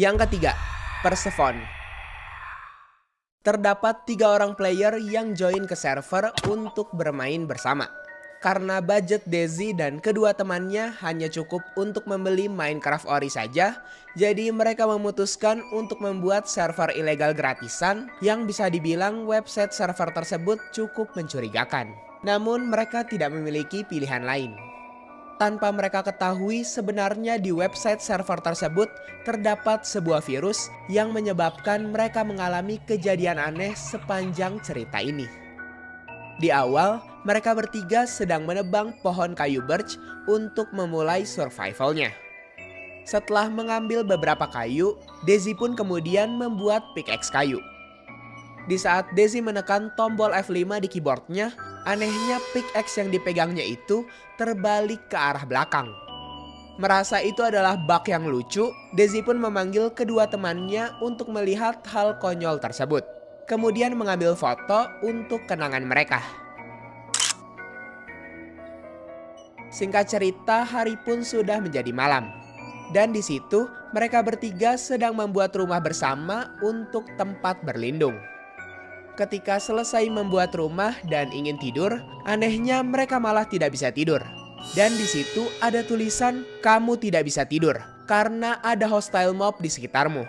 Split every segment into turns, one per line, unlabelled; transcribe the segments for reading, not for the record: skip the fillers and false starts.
Yang ketiga, Persephone. Terdapat 3 orang player yang join ke server untuk bermain bersama. Karena budget Daisy dan kedua temannya hanya cukup untuk membeli Minecraft Ori saja, jadi mereka memutuskan untuk membuat server ilegal gratisan yang bisa dibilang website server tersebut cukup mencurigakan. Namun mereka tidak memiliki pilihan lain. Tanpa mereka ketahui, sebenarnya di website server tersebut terdapat sebuah virus yang menyebabkan mereka mengalami kejadian aneh sepanjang cerita ini. Di awal, mereka bertiga sedang menebang pohon kayu birch untuk memulai survivalnya. Setelah mengambil beberapa kayu, Daisy pun kemudian membuat pickaxe kayu. Di saat Daisy menekan tombol F5 di keyboardnya, anehnya pickaxe yang dipegangnya itu terbalik ke arah belakang. Merasa itu adalah bug yang lucu, Daisy pun memanggil kedua temannya untuk melihat hal konyol tersebut. Kemudian mengambil foto untuk kenangan mereka. Singkat cerita, hari pun sudah menjadi malam. Dan di situ mereka bertiga sedang membuat rumah bersama untuk tempat berlindung. Ketika selesai membuat rumah dan ingin tidur, anehnya mereka malah tidak bisa tidur. Dan di situ ada tulisan, "Kamu tidak bisa tidur karena ada hostile mob di sekitarmu."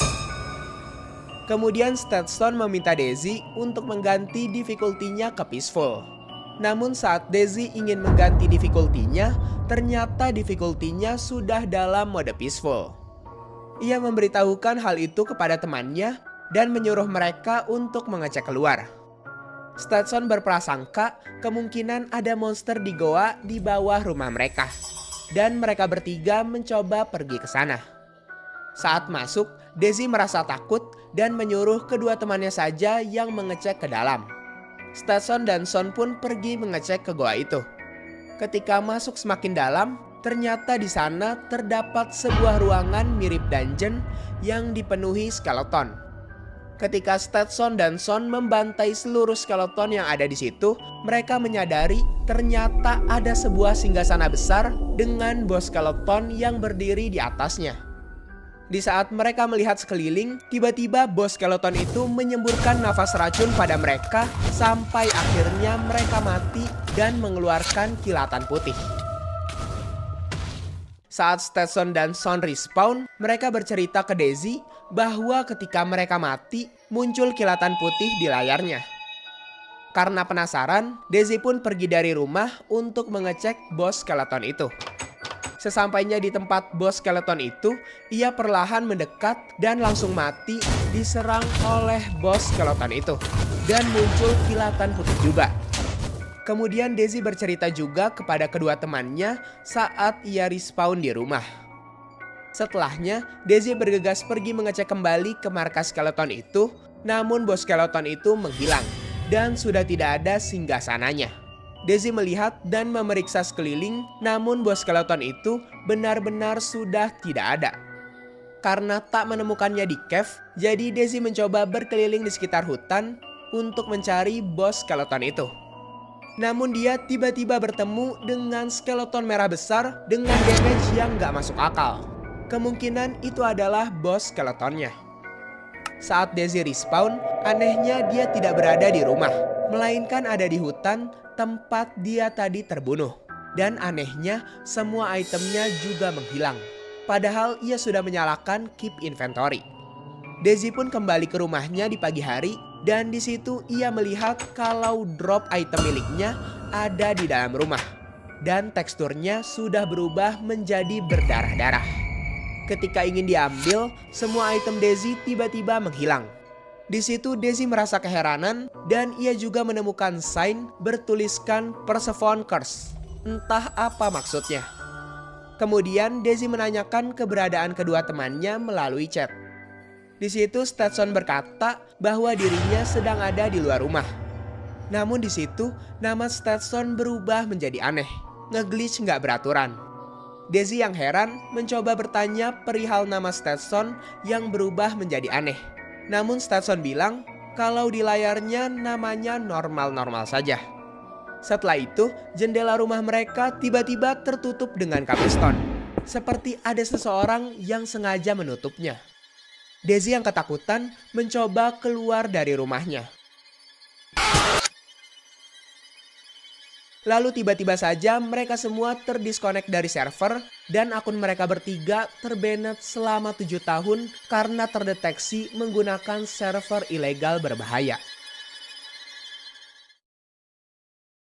Kemudian Stetson meminta Daisy untuk mengganti difficulty-nya ke peaceful. Namun saat Daisy ingin mengganti difficulty-nya, ternyata difficulty-nya sudah dalam mode peaceful. Ia memberitahukan hal itu kepada temannya dan menyuruh mereka untuk mengecek keluar. Stetson berprasangka kemungkinan ada monster di goa di bawah rumah mereka. Dan mereka bertiga mencoba pergi ke sana. Saat masuk, Daisy merasa takut dan menyuruh kedua temannya saja yang mengecek ke dalam. Stetson dan Son pun pergi mengecek ke goa itu. Ketika masuk semakin dalam, ternyata di sana terdapat sebuah ruangan mirip dungeon yang dipenuhi skeleton. Ketika Stetson dan Son membantai seluruh skeleton yang ada di situ, mereka menyadari ternyata ada sebuah singgasana besar dengan bos skeleton yang berdiri di atasnya. Di saat mereka melihat sekeliling, tiba-tiba bos skeleton itu menyemburkan nafas racun pada mereka sampai akhirnya mereka mati dan mengeluarkan kilatan putih. Saat Stetson dan Son respawn, mereka bercerita ke Daisy bahwa ketika mereka mati, muncul kilatan putih di layarnya. Karena penasaran, Daisy pun pergi dari rumah untuk mengecek bos skeleton itu. Sesampainya di tempat bos skeleton itu, ia perlahan mendekat dan langsung mati diserang oleh bos skeleton itu. Dan muncul kilatan putih juga. Kemudian Daisy bercerita juga kepada kedua temannya saat ia respawn di rumah. Setelahnya, Daisy bergegas pergi mengecek kembali ke markas skeleton itu, namun bos skeleton itu menghilang dan sudah tidak ada singgasananya. Daisy melihat dan memeriksa sekeliling, namun bos skeleton itu benar-benar sudah tidak ada. Karena tak menemukannya di cave, jadi Daisy mencoba berkeliling di sekitar hutan untuk mencari bos skeleton itu. Namun dia tiba-tiba bertemu dengan skeleton merah besar dengan damage yang gak masuk akal. Kemungkinan itu adalah bos skeletonnya. Saat Daisy respawn, anehnya dia tidak berada di rumah, melainkan ada di hutan tempat dia tadi terbunuh. Dan anehnya semua itemnya juga menghilang. Padahal ia sudah menyalakan keep inventory. Daisy pun kembali ke rumahnya di pagi hari dan di situ ia melihat kalau drop item miliknya ada di dalam rumah. Dan teksturnya sudah berubah menjadi berdarah-darah. Ketika ingin diambil, semua item Daisy tiba-tiba menghilang. Di situ Daisy merasa keheranan dan ia juga menemukan sign bertuliskan Persephone Curse. Entah apa maksudnya. Kemudian Daisy menanyakan keberadaan kedua temannya melalui chat. Di situ Stetson berkata bahwa dirinya sedang ada di luar rumah. Namun di situ nama Stetson berubah menjadi aneh, nge-glitch nggak beraturan. Daisy yang heran mencoba bertanya perihal nama Stetson yang berubah menjadi aneh. Namun Stetson bilang kalau di layarnya namanya normal-normal saja. Setelah itu, jendela rumah mereka tiba-tiba tertutup dengan cobblestone. Seperti ada seseorang yang sengaja menutupnya. Daisy yang ketakutan mencoba keluar dari rumahnya. Lalu tiba-tiba saja mereka semua terdiskonek dari server dan akun mereka bertiga terbanet selama 7 tahun karena terdeteksi menggunakan server ilegal berbahaya.